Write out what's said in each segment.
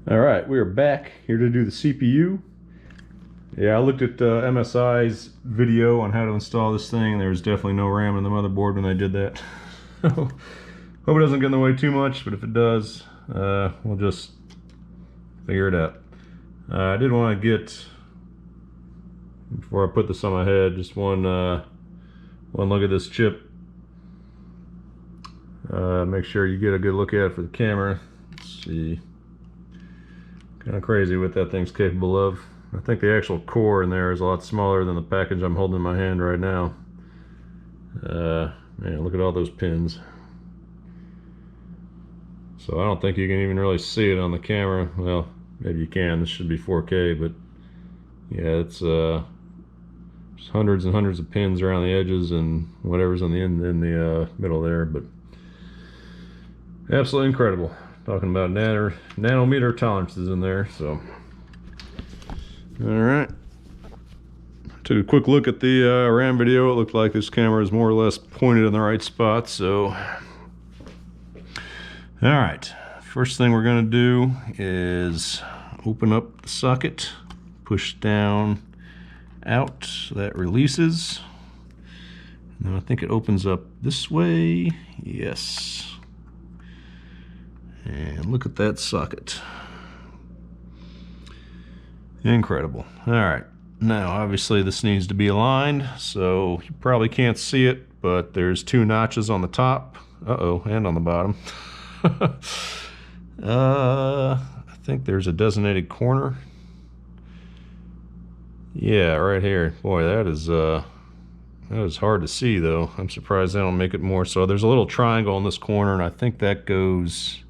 All right, we are back here to do the CPU. Yeah, I looked at MSI's video on how to install this thing, and there was definitely no RAM in the motherboard when they did that. Hope it doesn't get in the way too much, but if it does, we'll just figure it out. I did want to get, before I put this on my head, just one look at this chip. Make sure you get a good look at it for the camera. Let's see. Kind of crazy what that thing's capable of. I think the actual core in there is a lot smaller than the package I'm holding in my hand right now. Man, look at all those pins. So I don't think you can even really see it on the camera. Well, maybe you can. This should be 4K, but yeah, it's just hundreds and hundreds of pins around the edges and whatever's on the end in the middle there. But absolutely incredible. Talking about nanometer tolerances in there. So all right, took a quick look at the RAM video. It looked like this camera is more or less pointed in the right spot. So all right, first thing we're going to do is open up the socket, push down, out, so that releases, and then I think it opens up this way. Yes. And look at that socket. Incredible. All right, now obviously this needs to be aligned, so you probably can't see it, but there's two notches on the top, and on the bottom. I think there's a designated corner. Yeah, right here. Boy, that is hard to see though. I'm surprised they don't make it more. So there's a little triangle in this corner, and I think that goes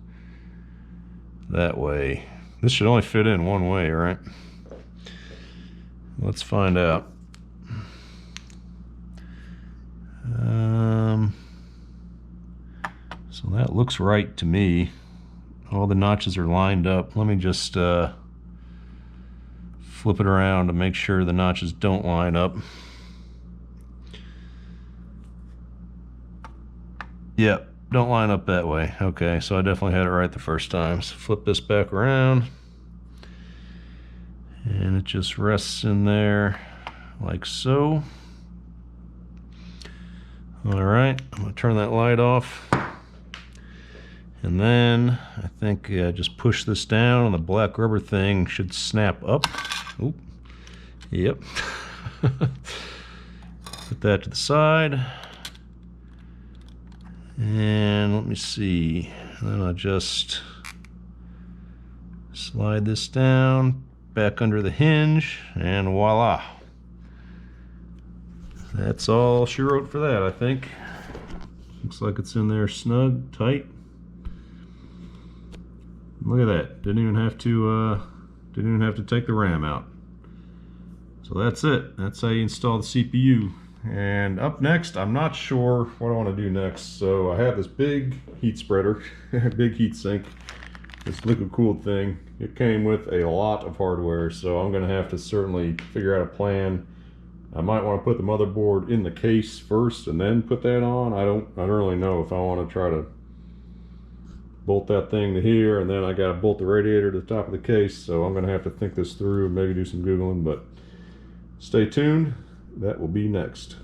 that way. This should only fit in one way, right? Let's find out. So that looks right to me. All the notches are lined up. Let me just flip it around to make sure the notches don't line up. Yep, don't line up that way. Okay, so I definitely had it right the first time. So flip this back around, and it just rests in there like so. All right, I'm gonna turn that light off, and then I think just push this down, and the black rubber thing should snap up. Oop. Yep. Put that to the side. And let me see, then I'll just slide this down, back under the hinge, and voila. That's all she wrote for that, I think. Looks like it's in there snug, tight. Look at that, didn't even have to take the RAM out. So that's it, that's how you install the CPU. And up next, I'm not sure what I want to do next. So I have this big heat spreader, big heat sink, this liquid cooled thing. It came with a lot of hardware, so I'm going to have to certainly figure out a plan. I might want to put the motherboard in the case first and then put that on. I don't really know if I want to try to bolt that thing to here, and then I got to bolt the radiator to the top of the case. So I'm going to have to think this through and maybe do some Googling, but stay tuned. That will be next.